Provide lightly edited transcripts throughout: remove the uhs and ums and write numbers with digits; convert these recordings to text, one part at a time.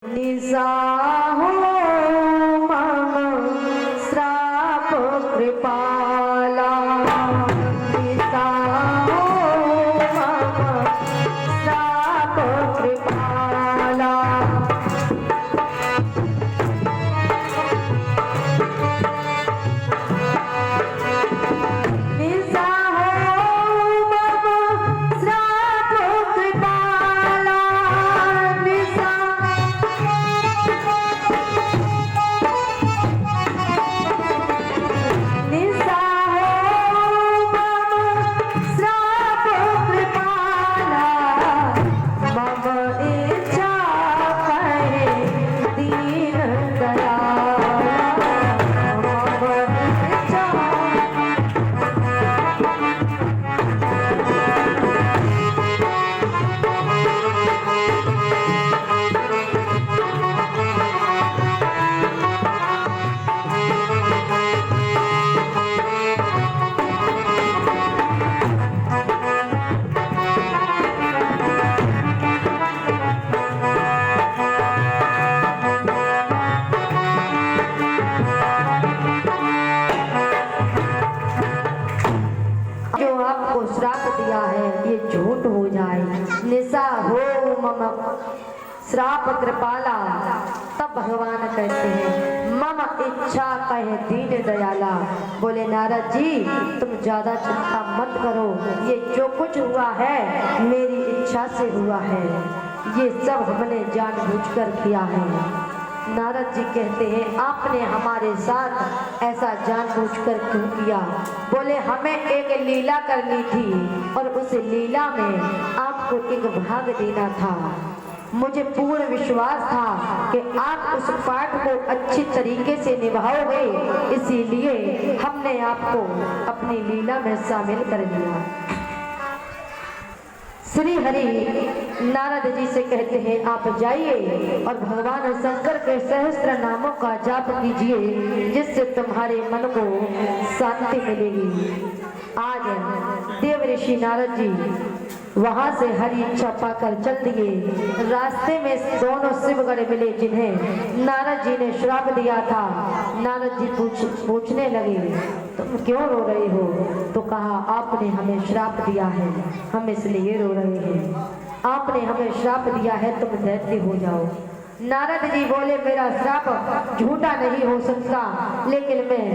निसा हो मम श्राप कृपाला, निसा हो मम श्राप कृपाला। निसा हो मम श्राप कृपाला, निसा निसा हो मम श्राप कृपाला, मम इच्छा कहे दीन दयाला, मम इच्छा। जो आपको श्राप दिया है ये झूठ हो जाए। निसा हो मम श्राप कृपाला, तब भगवान कहते हैं मम इच्छा कहे दीन दयाला। बोले नारद जी तुम ज्यादा चिंता मत करो, ये जो कुछ हुआ है मेरी इच्छा से हुआ है, ये सब हमने जानबूझकर किया है। नारद जी कहते हैं आपने हमारे साथ ऐसा जानबूझकर क्यों किया? बोले हमें एक लीला करनी थी और उस लीला में आपको एक भाग देना था। मुझे पूर्ण विश्वास था कि आप उस पाठ को अच्छी तरीके से निभाओगे, इसीलिए हमने आपको अपनी लीला में शामिल कर लिया। श्री हरि नारद जी से कहते हैं आप जाइए और भगवान शंकर के सहस्त्र नामों का जाप कीजिए, जिससे तुम्हारे मन को शांति मिलेगी। आज देव ऋषि नारद जी वहां से हरि इच्छा पाकर चल दिए। रास्ते में दोनों शिवगढ़ मिले जिन्हें नारद जी ने श्राप दिया था। नारद जी पूछने लगे तुम क्यों रो रहे हो? तो कहा आपने हमें श्राप दिया है, हम इसलिए रो रहे हैं। आपने हमें श्राप दिया है, तुम दैत्य हो जाओ। नारद जी बोले मेरा श्राप झूठा नहीं हो सकता, लेकिन मैं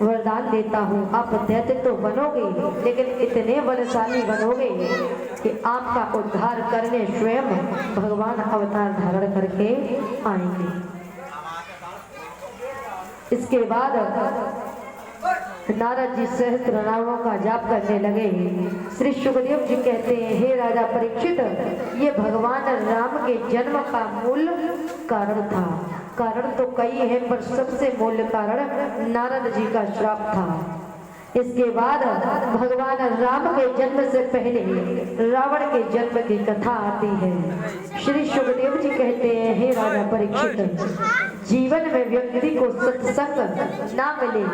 वरदान देता हूँ आप दैत्य तो बनोगे, लेकिन इतने बलशाली बनोगे कि आपका उद्धार करने स्वयं भगवान अवतार धारण करके आएंगे। इसके बाद नारद जी सहस्त्र नामों का जाप करने लगे। श्री सुखदेव जी कहते हैं हे राजा परीक्षित, ये भगवान राम के जन्म का मूल कारण था। कारण तो कई है पर सबसे मूल कारण नारद जी का श्राप था। इसके बाद भगवान राम के जन्म से पहले रावण के जन्म की कथा आती है। श्री सुखदेव जी कहते हैं हे राजा परीक्षित, जीवन में व्यक्ति को सत्संग ना मिले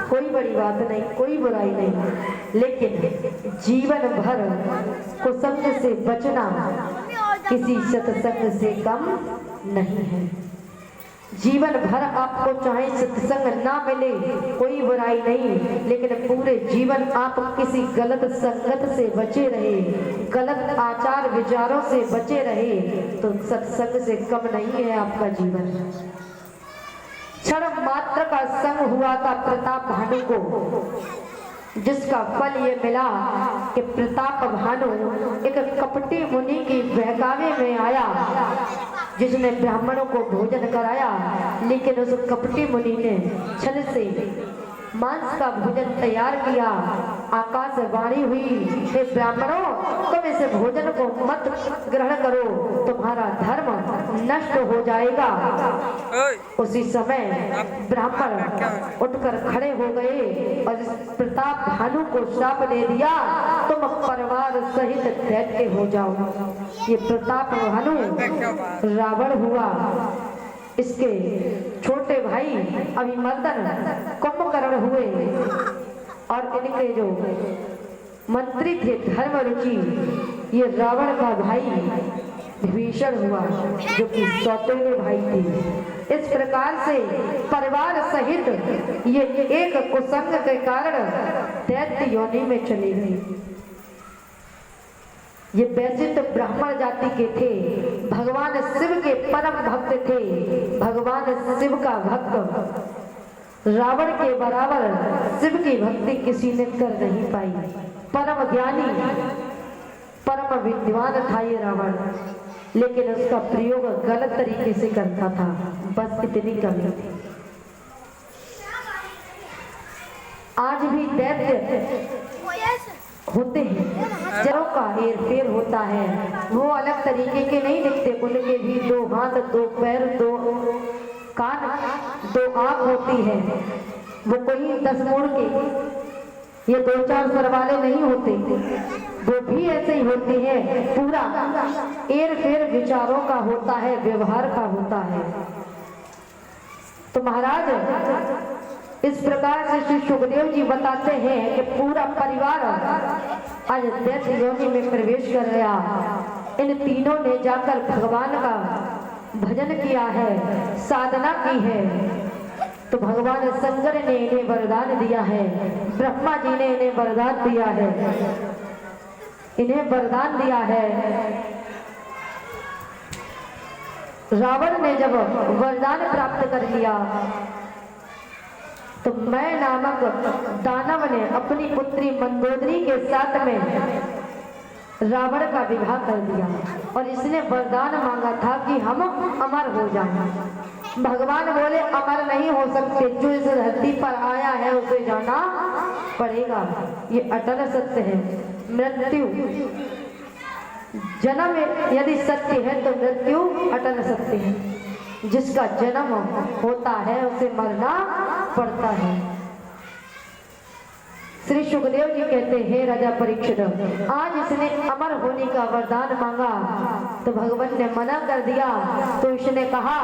कोई बड़ी बात नहीं, कोई बुराई नहीं, लेकिन जीवन भर कुसंग से बचना किसी सत्संग से कम नहीं है। जीवन भर आपको चाहे सत्संग ना मिले कोई बुराई नहीं, लेकिन पूरे जीवन आप किसी गलत संगत से बचे रहे, गलत आचार विचारों से बचे रहे, तो सत्संग से कम नहीं है आपका जीवन। क्षण मात्र का संग हुआ था प्रताप भानु को, जिसका फल ये मिला कि प्रताप भानु एक कपटी मुनि की बहकावे में आया, जिसने ब्राह्मणों को भोजन कराया, लेकिन उस कपटी मुनि ने छल से मांस का भोजन तैयार किया। आकाशवाणी हुई हे ब्राह्मणों तुम इस भोजन को मत ग्रहण करो, तुम्हारा धर्म नष्ट हो जाएगा। उसी समय ब्राह्मण उठकर खड़े हो गए और प्रताप भानु को श्राप दे दिया तुम परिवार सहित दैत्य हो जाओ। ये प्रताप भानु रावण हुआ। इसके छोटे भाई अभिमर्दन कुंभकर्ण हुए और इनके जो मंत्री थे धर्म रुचि, ये रावण का भाई विभीषण हुआ जो कि सौतेले भाई थे। इस प्रकार से परिवार सहित ये एक कुसंग के कारण दैत्य योनि में चली गई। ये वैसे तो ब्राह्मण जाति के थे, भगवान शिव के परम भक्त थे। भगवान शिव का भक्त रावण के बराबर शिव की भक्ति किसी ने कर नहीं पाई। परम ज्ञानी परम विद्वान था ये रावण, लेकिन उसका प्रयोग गलत तरीके से करता था, बस इतनी कमी थी। आज भी दैत्य होते हैं, जरों का हेर फेर होता है, वो अलग तरीके के नहीं दिखते। उनके भी 2 हाथ 2 पैर 2 कान 2 आंख होती है। वो कोई 10 मोड़ के ये 2-4 सर वाले नहीं होते, वो भी ऐसे ही होते हैं। पूरा एर फेर विचारों का होता है, व्यवहार का होता है। तो महाराज इस प्रकार से श्री सुखदेव जी बताते हैं कि पूरा परिवार आज दैत्य योनि में प्रवेश कर गया। इन तीनों ने जाकर भगवान का भजन किया है, साधना की है। तो भगवान शंकर ने इन्हें वरदान दिया है, ब्रह्मा जी ने इन्हें वरदान दिया है, इन्हें वरदान दिया है। रावण ने जब वरदान प्राप्त कर लिया तो मैं नामक दानव ने अपनी पुत्री मंदोदरी के साथ में रावण का विवाह कर दिया और इसने वरदान मांगा था कि हम अमर हो जाएं। भगवान बोले अमर नहीं हो सकते, जो इस धरती पर आया है उसे जाना पड़ेगा, ये अटल सत्य है। मृत्यु जन्म यदि सत्य है तो मृत्यु अटल सत्य है। जिसका जन्म होता है उसे मरना पड़ता है। श्री सुखदेव जी कहते हैं राजा परीक्षित, आज इसने अमर होने का वरदान मांगा तो भगवान ने मना कर दिया। तो इसने कहा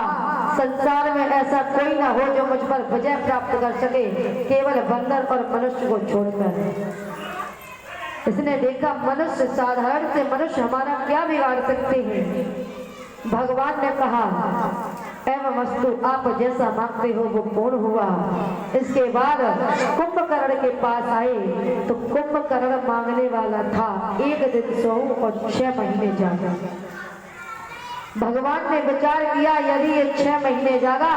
संसार में ऐसा कोई ना हो जो मुझ पर विजय प्राप्त कर सके, केवल बंदर और मनुष्य को छोड़कर। इसने देखा मनुष्य साधारण से मनुष्य हमारा क्या बिगाड़ सकते हैं। भगवान ने कहा एवं वस्तु आप जैसा मांगते हो वो पूर्ण हुआ। इसके बाद कुंभकर्ण के पास आए तो कुंभकर्ण मांगने वाला था 1 दिन सोऊं और 6 महीने जागा। भगवान ने विचार किया यदि ये 6 महीने जागा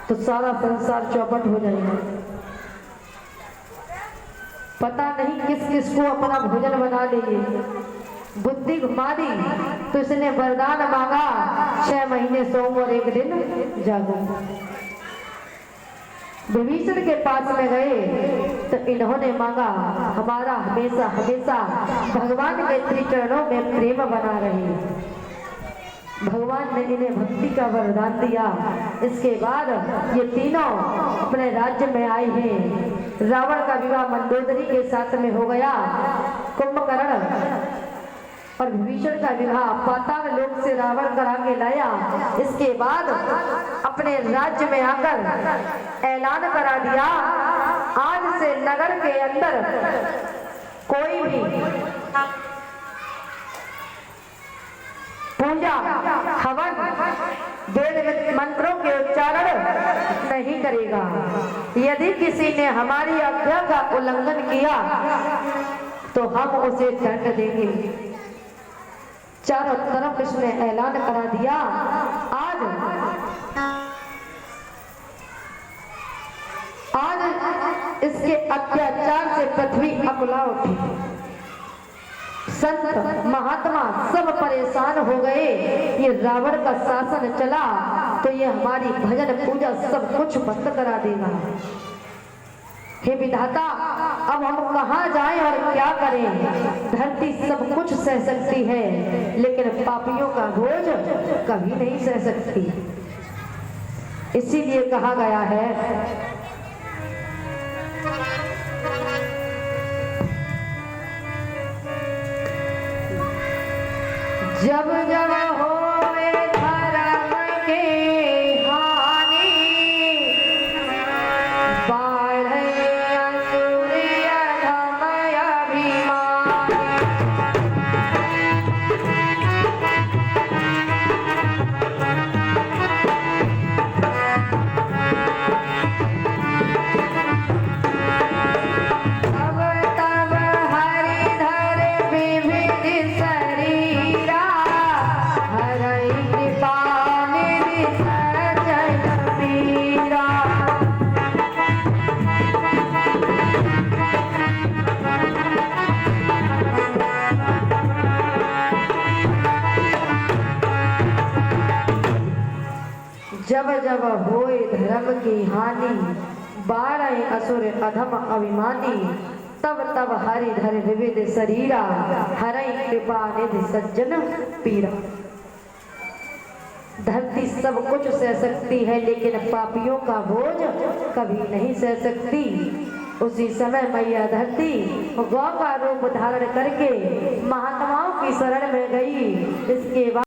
तो सारा संसार चौपट हो जाएगा। पता नहीं किस किस को अपना भोजन बना लेंगे। बुद्धि घुमा दी तो इसने वरदान मांगा 6 महीने सोऊं और 1 दिन जागूं। विभीषण के पास में गए तो इन्होंने मांगा हमारा हमेशा हमेशा भगवान के त्रिचरणों में प्रेम बना रहे। भगवान ने इन्हें भक्ति का वरदान दिया। इसके बाद ये तीनों अपने राज्य में आए हैं। रावण का विवाह मंदोदरी के साथ में हो गया। कुंभकर्ण और विभीषण का विवाह पाताल लोक से रावण करा के लाया। इसके बाद अपने राज्य में आकर ऐलान करा दिया आज से नगर के अंदर कोई भी पूजा हवन वेद मंत्रों के उच्चारण नहीं करेगा। यदि किसी ने हमारी आज्ञा का उल्लंघन किया तो हम उसे दंड देंगे। चारों तरफ इसने ऐलान करा दिया। आज इसके अत्याचार से पृथ्वी अकुला उठी। संत महात्मा सब परेशान हो गए। ये रावण का शासन चला तो ये हमारी भजन पूजा सब कुछ बंद करा देगा। हे विधाता अब हम कहाँ जाएं और क्या करें। धरती सब कुछ सह सकती है लेकिन पापियों का बोझ कभी नहीं सह सकती। इसीलिए कहा गया है जब जब होवे धर्म के हानि बाढ़े असुर अधम अभिमानी। जब जब होए धर्म की हानि, बाढ़ असुर अधम अभिमानी, तब तब हरि धर विविध शरीरा, हरई कृपा निधि सज्जन पीरा। धरती सब कुछ सह सकती है लेकिन पापियों का बोझ कभी नहीं सह सकती। उसी समय मैया धरती गौ का रूप धारण करके महात्माओं की शरण में गई। इसके बाद